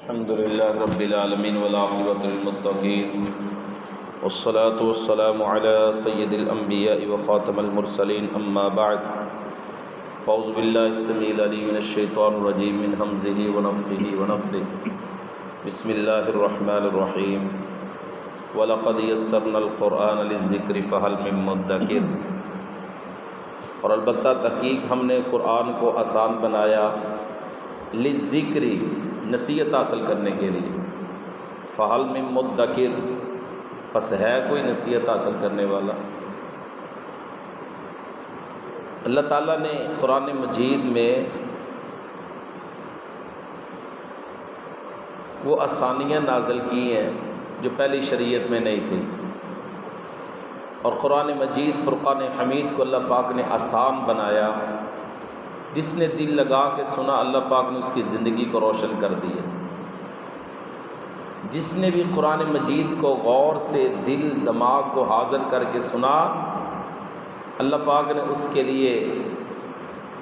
الحمد للہ رب العالمین والعاقبۃ للمتقین والصلاة والسلام علی سید الانبیاء وخاتم المرسلین اما بعد فاعوذ باللہ السمیع العلیم من الشیطان الرجیم من ہمزہ ونفخہ ونفثہ بسم اللہ الرحمن الرحیم وَلَقَدْ يَسَّرْنَا الْقُرْآنَ لِلذِّكْرِ فَهَلْ مِن مُدَّكِرٍ، اور البتہ تحقیق ہم نے قرآن کو آسان بنایا للذکر، نصیحت حاصل کرنے کے لیے، فَهَلْ مِن مُدَّكِرٍ، پس ہے کوئی نصیحت حاصل کرنے والا۔ اللہ تعالیٰ نے قرآن مجید میں وہ آسانیاں نازل کی ہیں جو پہلی شریعت میں نہیں تھی، اور قرآن مجید فرقان حمید کو اللہ پاک نے آسان بنایا۔ جس نے دل لگا کے سنا، اللہ پاک نے اس کی زندگی کو روشن کر دیا۔ جس نے بھی قرآن مجید کو غور سے دل دماغ کو حاضر کر کے سنا، اللہ پاک نے اس کے لیے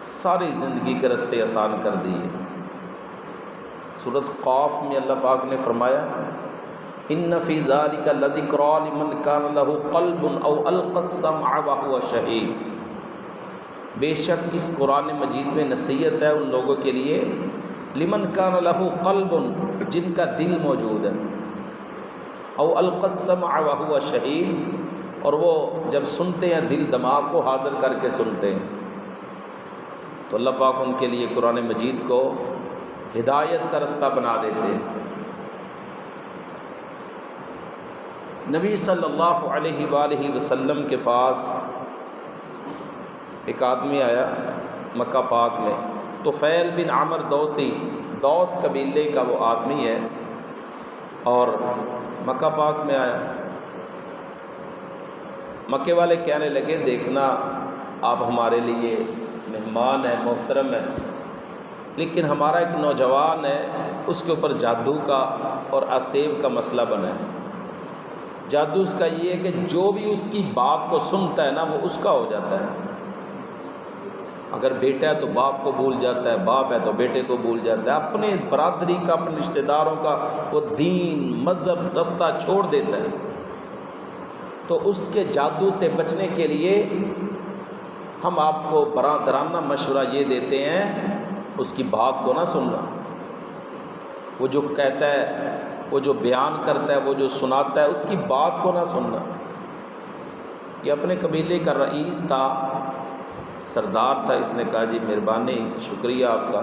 ساری زندگی کے راستے آسان کر دیے۔ سورۃ قاف میں اللہ پاک نے فرمایا ان فی ذلک لذکریٰ لمن کان لہ قلب او القی السمع وہو شہید، بے شک اس قرآن مجید میں نصیحت ہے ان لوگوں کے لیے لمن کان لہ قلب، جن کا دل موجود ہے، او القی السمع وہو شہید، اور وہ جب سنتے ہیں دل دماغ کو حاضر کر کے سنتے ہیں، تو اللہ پاک ان کے لیے قرآن مجید کو ہدایت کا رستہ بنا دیتے ہیں۔ نبی صلی اللہ علیہ وآلہ وسلم کے پاس ایک آدمی آیا مکہ پاک میں، طفیل بن عمر دوسی، دوس قبیلے کا وہ آدمی ہے، اور مکہ پاک میں آیا۔ مکے والے کہنے لگے دیکھنا آپ ہمارے لیے مہمان ہیں، محترم ہیں، لیکن ہمارا ایک نوجوان ہے، اس کے اوپر جادو کا اور اسیب کا مسئلہ بنا ہے۔ جادو اس کا یہ ہے کہ جو بھی اس کی بات کو سنتا ہے نا وہ اس کا ہو جاتا ہے۔ اگر بیٹا ہے تو باپ کو بھول جاتا ہے، باپ ہے تو بیٹے کو بھول جاتا ہے، اپنے برادری کا، اپنے رشتہ داروں کا وہ دین مذہب رستہ چھوڑ دیتا ہے۔ تو اس کے جادو سے بچنے کے لیے ہم آپ کو برادرانہ مشورہ یہ دیتے ہیں، اس کی بات کو نہ سننا، وہ جو کہتا ہے، وہ جو بیان کرتا ہے، وہ جو سناتا ہے، اس کی بات کو نہ سننا۔ یہ اپنے قبیلے کا رئیس تھا، سردار تھا، اس نے کہا جی مہربانی، شکریہ آپ کا،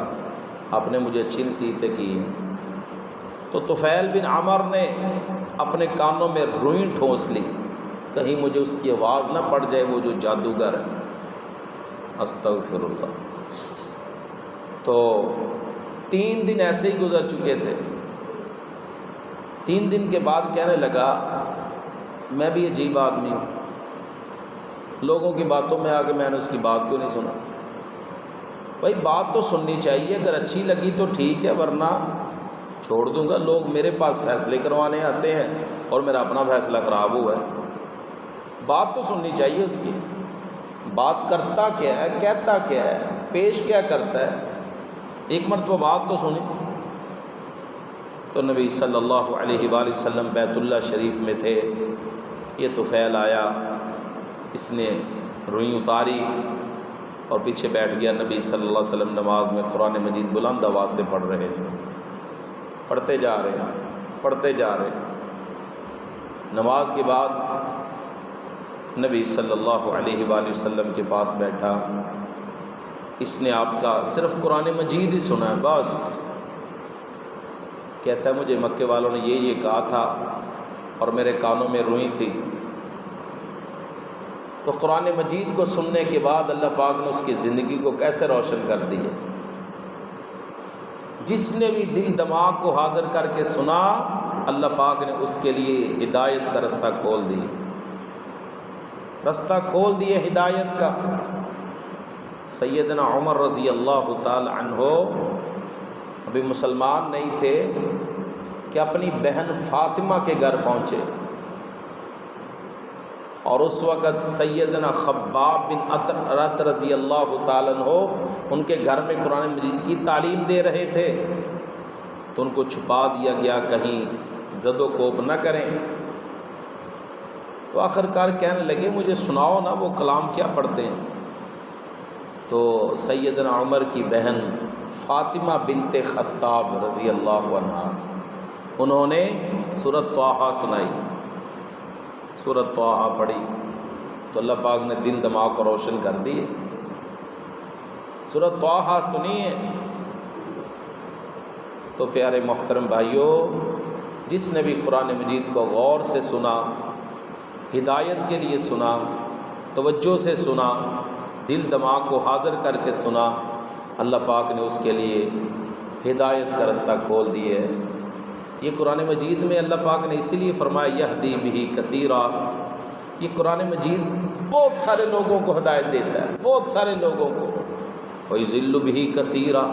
آپ نے مجھے اچھی نصیحتیں کی ہیں۔ تو طفیل بن عمر نے اپنے کانوں میں روئی ٹھونس لی، کہیں مجھے اس کی آواز نہ پڑ جائے، وہ جو جادوگر ہے۔ استغفر اللہ۔ تو 3 دن ایسے ہی گزر چکے تھے۔ 3 دن کے بعد کہنے لگا میں بھی عجیب آدمی ہوں، لوگوں کی باتوں میں آ کے میں نے اس کی بات کو نہیں سنا۔ بھائی بات تو سننی چاہیے، اگر اچھی لگی تو ٹھیک ہے، ورنہ چھوڑ دوں گا۔ لوگ میرے پاس فیصلے کروانے آتے ہیں اور میرا اپنا فیصلہ خراب ہوا ہے۔ بات تو سننی چاہیے اس کی، بات کرتا کیا ہے، کہتا کیا ہے، پیش کیا کرتا ہے، ایک مرتبہ بات تو سنی۔ تو نبی صلی اللہ علیہ وآلہ وسلم بیت اللہ شریف میں تھے، یہ طفیل آیا، اس نے روئی اتاری اور پیچھے بیٹھ گیا۔ نبی صلی اللہ علیہ وسلم نماز میں قرآن مجید بلند آواز سے پڑھ رہے تھے، پڑھتے جا رہے ہیں، پڑھتے جا رہے ہیں۔ نماز کے بعد نبی صلی اللہ علیہ وآلہ وسلم کے پاس بیٹھا، اس نے آپ کا صرف قرآن مجید ہی سنا ہے بس۔ کہتا ہے مجھے مکے والوں نے یہ کہا تھا اور میرے کانوں میں روئی تھی۔ تو قرآن مجید کو سننے کے بعد اللہ پاک نے اس کی زندگی کو کیسے روشن کر دیا۔ جس نے بھی دل دماغ کو حاضر کر کے سنا، اللہ پاک نے اس کے لیے ہدایت کا رستہ کھول دیا، رستہ کھول دیا ہدایت کا۔ سیدنا عمر رضی اللہ تعالی عنہ ابھی مسلمان نہیں تھے کہ اپنی بہن فاطمہ کے گھر پہنچے، اور اس وقت سیدنا خباب بن ارت رضی اللہ تعالیٰ عنہ ان کے گھر میں قرآن مجید کی تعلیم دے رہے تھے۔ تو ان کو چھپا دیا گیا کہیں زد و کوب نہ کریں۔ تو آخر کار کہنے لگے مجھے سناؤ نا وہ کلام کیا پڑھتے ہیں۔ تو سیدنا عمر کی بہن فاطمہ بنت خطاب رضی اللہ عنہا انہوں نے سورۃ طٰہٰ سنائی، سورۃ طٰہٰ پڑھی تو اللہ پاک نے دل دماغ کو روشن کر دیے۔ سورۃ طٰہٰ سنیے تو پیارے محترم بھائیوں، جس نے بھی قرآن مجید کو غور سے سنا، ہدایت کے لیے سنا، توجہ سے سنا، دل دماغ کو حاضر کر کے سنا، اللہ پاک نے اس کے لیے ہدایت کا رستہ کھول دیے۔ یہ قرآن مجید میں اللہ پاک نے اسی لیے فرمایا یہدی بہ کثیرا، یہ قرآن مجید بہت سارے لوگوں کو ہدایت دیتا ہے، بہت سارے لوگوں کو، ویضل بہ کثیرا،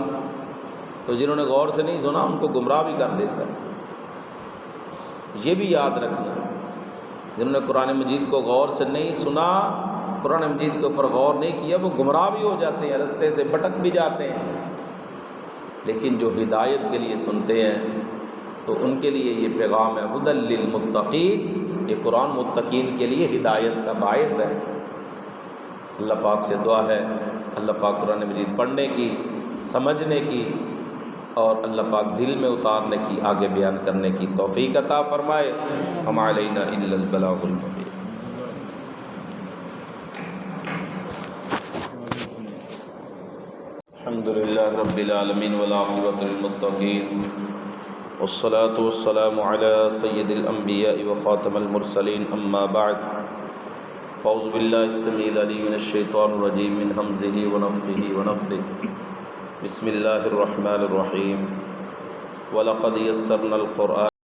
تو جنہوں نے غور سے نہیں سنا ان کو گمراہ بھی کر دیتا ہے۔ یہ بھی یاد رکھنا، جنہوں نے قرآن مجید کو غور سے نہیں سنا، قرآن مجید کے اوپر غور نہیں کیا، وہ گمراہ بھی ہو جاتے ہیں، رستے سے بھٹک بھی جاتے ہیں۔ لیکن جو ہدایت کے لیے سنتے ہیں تو ان کے لیے یہ پیغام ہے ھدی للمتقین، یہ قرآن متقین کے لیے ہدایت کا باعث ہے۔ اللہ پاک سے دعا ہے اللہ پاک قرآن مجید پڑھنے کی، سمجھنے کی اور اللہ پاک دل میں اتارنے کی، آگے بیان کرنے کی توفیق عطا فرمائے۔ وما علینا الا البلاغ المبین۔ الحمد للہ رب العالمین والعاقبۃ للمتقین والصلاة والسلام علی سید الانبیاء وخاتم المرسلین، اما بعد فاعوذ باللہ السمیع العلیم من الشیطان الرجیم من ہمزہ ونفخہ ونفثہ، بسم اللہ الرحمن الرحیم، وَلَقَدْ يَسَّرْنَا الْقُرْآنَ